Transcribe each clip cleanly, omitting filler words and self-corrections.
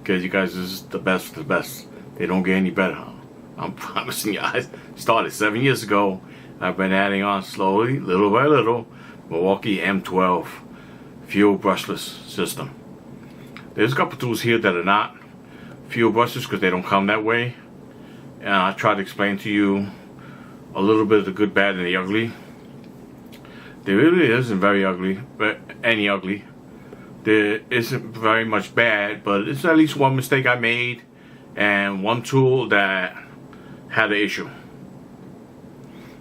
because you guys, this is the best of the best. They don't get any better. I'm promising you. I started 7 years ago. I've been adding on slowly, little by little, Milwaukee M12 Fuel brushless system. There's a couple tools here that are not fuel brushless because they don't come that way. And I try to explain to you a little bit of the good, bad, and the ugly. There really isn't very ugly, but any ugly. There isn't very much bad, but it's at least one mistake I made and one tool that had an issue.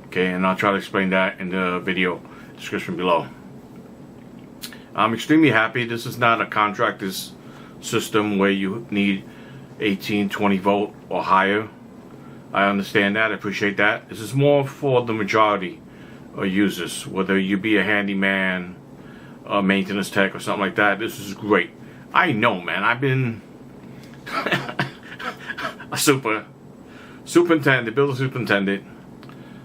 Okay, and I'll try to explain that in the video description below. I'm extremely happy. This is not a contractor's system where you need 18, 20 volt or higher. I understand that. I appreciate that. This is more for the majority of users, whether you be a handyman, a maintenance tech, or something like that. This is great. I know, man. I've been a superintendent, building superintendent,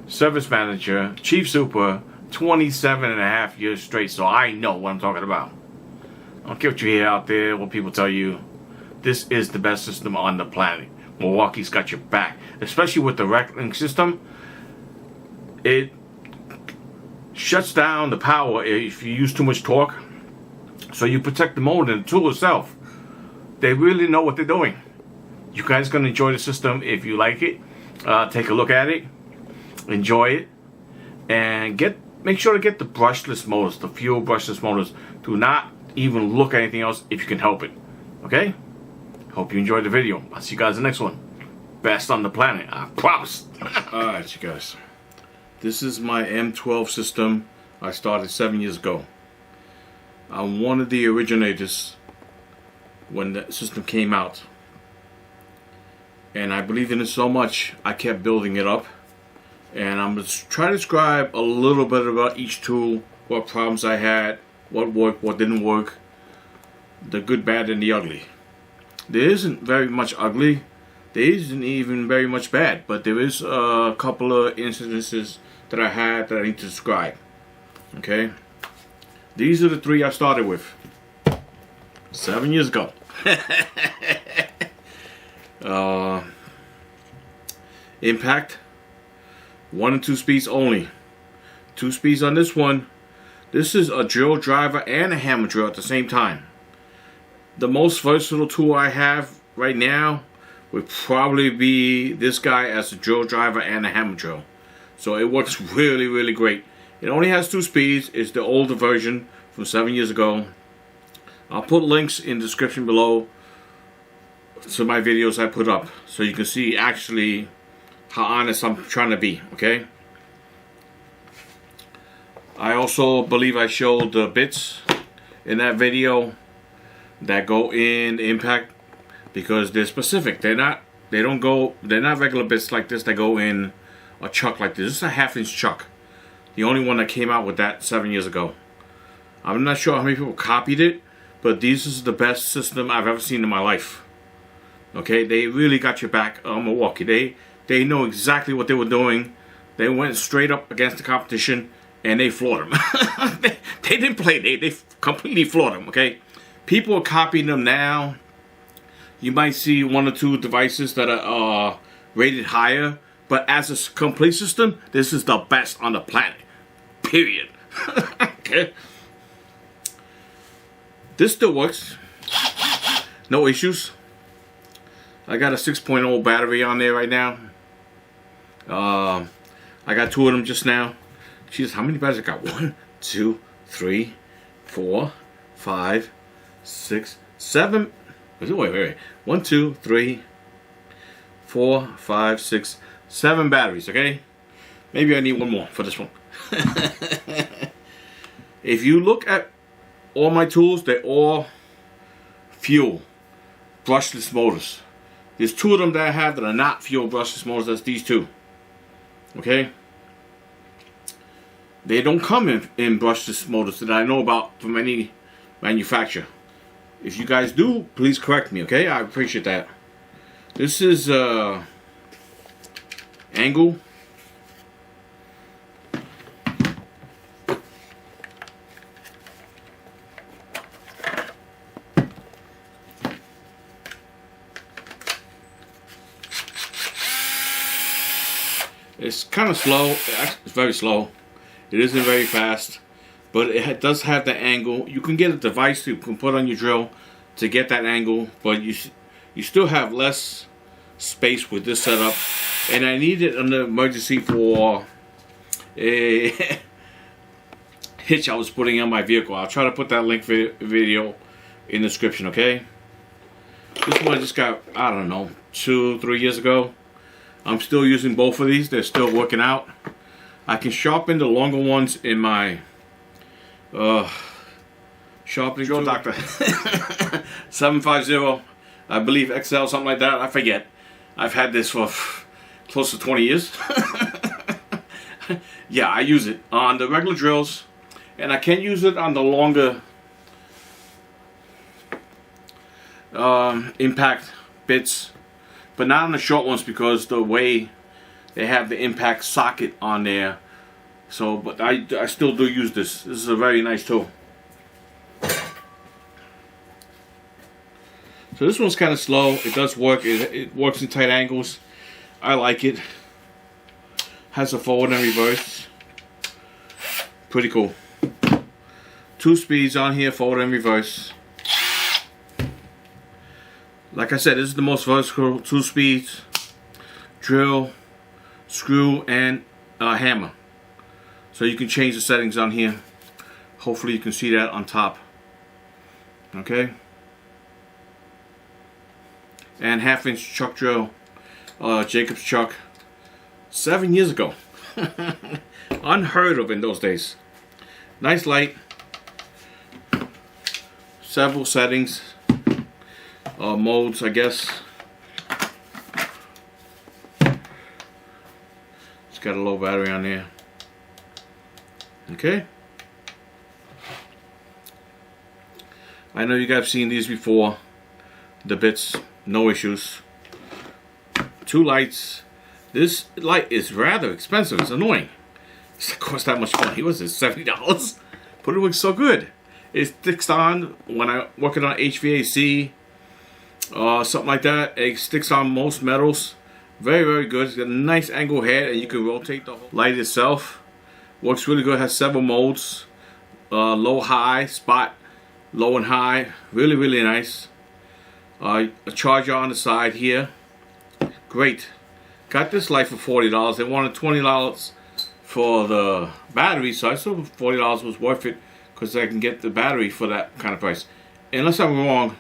service manager, chief super, 27.5 years straight, so I know what I'm talking about. I don't care what you hear out there, what people tell you. This is the best system on the planet. Milwaukee's got your back, especially with the reckoning system. It shuts down the power if you use too much torque, so you protect the motor and the tool itself. They really know what they're doing. You guys gonna enjoy the system if you like it. Take a look at it, enjoy it, and make sure to get the brushless motors, the fuel brushless motors. Do not even look at anything else if you can help it. Okay? Hope you enjoyed the video. I'll see you guys in the next one. Best on the planet, I promise. Alright, you guys. This is my M12 system. I started 7 years ago. I'm one of the originators when the system came out. And I believed in it so much, I kept building it up. And I'm going to try to describe a little bit about each tool, what problems I had, what worked, what didn't work, the good, bad, and the ugly. There isn't very much ugly. There isn't even very much bad, but there is a couple of incidences that I had that I need to describe. Okay? These are the three I started with 7 years ago. Impact 1 and 2 speeds only. 2 speeds on this one. This is a drill driver and a hammer drill at the same time. The most versatile tool I have right now would probably be this guy as a drill driver and a hammer drill. So it works really, really great. It only has 2 speeds. It's the older version from 7 years ago. I'll put links in the description below to my videos I put up, so you can see actually how honest I'm trying to be, okay? I also believe I showed the bits in that video that go in the impact because they're specific. They're not regular bits like this that go in a chuck like this. This is a 1/2-inch chuck. The only one that came out with that 7 years ago. I'm not sure how many people copied it, but this is the best system I've ever seen in my life. Okay, they really got your back, Milwaukee. They know exactly what they were doing. They went straight up against the competition and they floored them. they didn't play. They completely floored them. Okay, people are copying them now. You might see 1 or 2 devices that are rated higher, but as a complete system, this is the best on the planet. Period. Okay. This still works. No issues. I got a 6.0 battery on there right now. I got 2 of them just now. Jeez, how many batteries I got? 1, 2, 3, 4, 5, 6, 7. Wait. 1, 2, 3, 4, 5, 6, 7 batteries, okay? Maybe I need 1 more for this one. If you look at all my tools, they're all fuel brushless motors. There's 2 of them that I have that are not fuel brushless motors. That's these 2. Okay? They don't come in brushless motors that I know about from any manufacturer. If you guys do, please correct me, okay? I appreciate that. This is angle. It's kind of slow. It's very slow. It isn't very fast, but it does have the angle. You can get a device you can put on your drill to get that angle, but you still have less space with this setup. And I need it on the emergency for a hitch I was putting on my vehicle. I'll try to put that link video in the description, okay? This one I just got, I don't know, 2-3 years ago. I'm still using both of these. They're still working out. I can sharpen the longer ones in my sharpening drill doctor 750, I believe XL, something like that. I forget. I've had this for close to 20 years. Yeah, I use it on the regular drills, and I can use it on the longer impact bits, but not on the short ones because the way they have the impact socket on there. So, but I still do use this. This is a very nice tool. So this one's kind of slow. It does work. It works in tight angles. I like it. Has a forward and reverse. Pretty cool. 2 speeds on here, forward and reverse. Like I said, this is the most versatile 2 speeds. Drill, screw, and hammer. So you can change the settings on here. Hopefully you can see that on top. Okay. And 1/2-inch chuck drill. Jacob's chuck. 7 years ago. Unheard of in those days. Nice light. Several settings. Modes, I guess. It's got a low battery on there. Okay. I know you guys have seen these before. The bits, no issues. 2 lights. This light is rather expensive. It's annoying. It costs that much money. What is it, $70? But it works so good. It sticks on when I'm working on HVAC, something like that. It sticks on most metals. Very, very good. It's got a nice angle head, and you can rotate the whole light itself. Works really good. It has several modes. Low, high, spot, low and high. Really, really nice. A charger on the side here. Great. Got this light for $40. They wanted $20 for the battery, so I thought $40 was worth it because I can get the battery for that kind of price. Unless I'm wrong,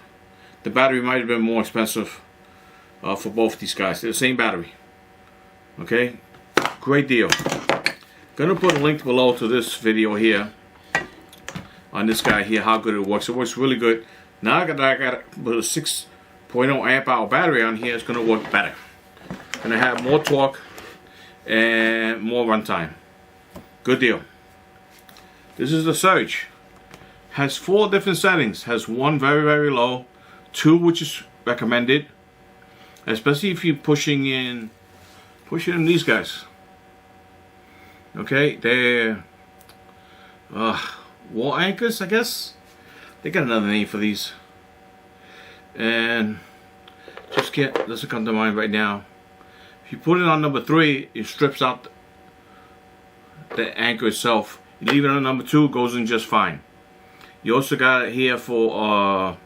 the battery might have been more expensive for both these guys. They're the same battery. Okay? Great deal. Gonna put a link below to this video here on this guy here, how good it works. It works really good. Now I got a 6.0 amp hour battery on here. It's gonna work better. Gonna have more torque and more runtime. Good deal. This is the Surge. Has 4 different settings. Has 1 very, very low, 2 which is recommended, especially if you're pushing in these guys. Okay, they're wall anchors, I guess. They got another name for these, and doesn't come to mind right now. If you put it on number 3, it strips out the anchor itself. You leave it on number 2, it goes in just fine. You also got it here for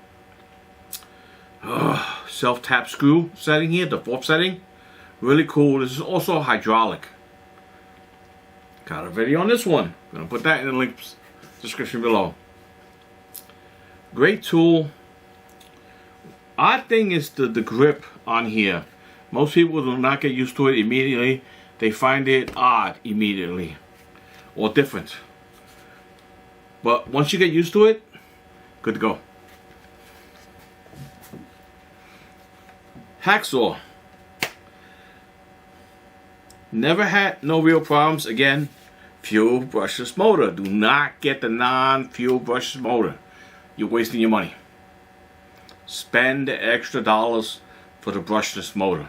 self-tap screw setting here, the 4th setting. Really cool. This is also hydraulic. Got a video on this one. Gonna put that in the link description below. Great tool. Odd thing is the grip on here. Most people do not get used to it immediately. They find it odd immediately or different. But once you get used to it, good to go. Hacksaw. Never had no real problems. Again, fuel brushless motor. Do not get the non-fuel brushless motor. You're wasting your money. Spend the extra dollars for the brushless motor.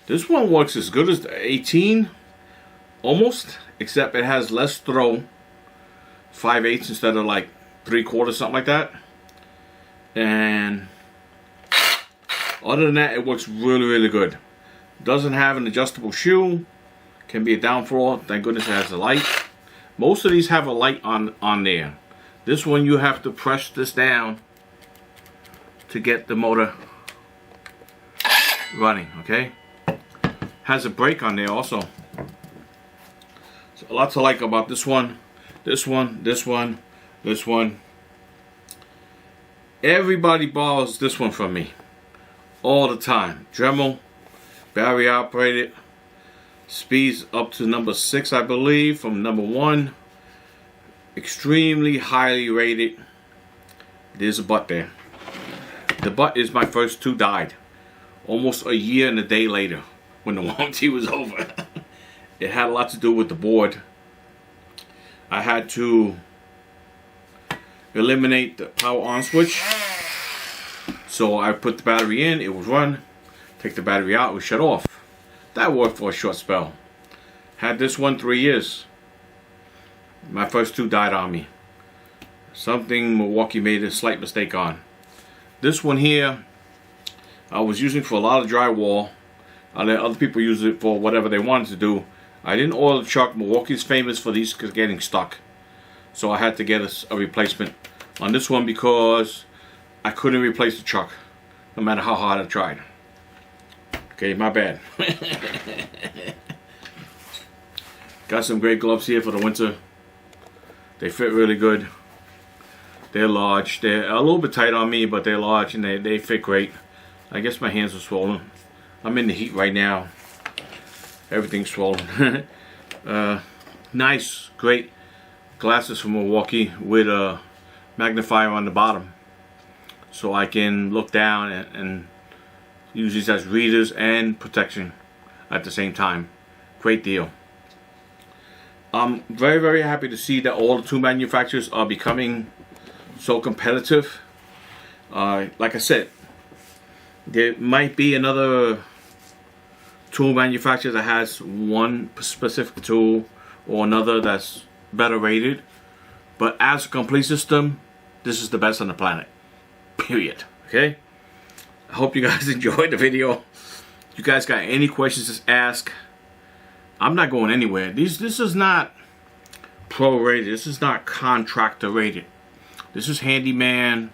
This one works as good as the 18, almost, except it has less throw, 5/8 instead of like 3/4, something like that. And other than that, it works really, really good. Doesn't have an adjustable shoe. Can be a downfall. Thank goodness it has a light. Most of these have a light on there. This one you have to press this down to get the motor running, okay? Has a brake on there also. So lots to like about this one, this one, this one, this one. Everybody borrows this one from me all the time. Dremel, battery operated, speeds up to number 6, I believe, from number 1. Extremely highly rated. There's a butt there. The butt is my first 2 died. Almost a year and a day later when the warranty was over. It had a lot to do with the board. I had to eliminate the power on switch. So I put the battery in, it would run. Take the battery out, it would shut off. That worked for a short spell. Had this one 3 years. My first 2 died on me. Something Milwaukee made a slight mistake on. This one here, I was using for a lot of drywall. I let other people use it for whatever they wanted to do. I didn't oil the chuck. Milwaukee's famous for these getting stuck. So I had to get a replacement on this one because I couldn't replace the chuck no matter how hard I tried. Okay, my bad. Got some great gloves here for the winter. They fit really good. They're large. They're a little bit tight on me, but they're large and they fit great. I guess my hands are swollen. I'm in the heat right now. Everything's swollen. Nice, great glasses from Milwaukee with a magnifier on the bottom. So I can look down and use these as readers and protection at the same time. Great deal. I'm very, very happy to see that all the tool manufacturers are becoming so competitive. Like I said, there might be another tool manufacturer that has one specific tool or another that's better rated, but as a complete system, this is the best on the planet, period. Okay, I hope you guys enjoyed the video. If you guys got any questions, just ask. I'm not going anywhere. This is not pro rated. This is not contractor rated. This is handyman.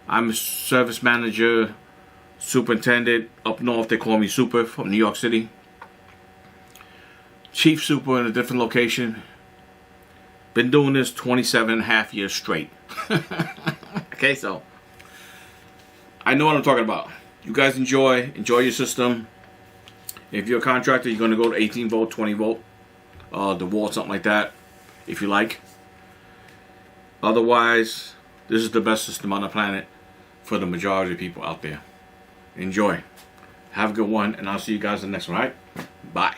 I'm a service manager, superintendent. Up north they call me super, from New York City. Chief super in a different location. Been doing this 27.5 years straight. Okay, so I know what I'm talking about. You guys enjoy your system. If you're a contractor, you're going to go to 18 volt, 20 volt, the wall, something like that, if you like. Otherwise, this is the best system on the planet for the majority of people out there. Enjoy. Have a good one, and I'll see you guys in the next one, alright? Bye.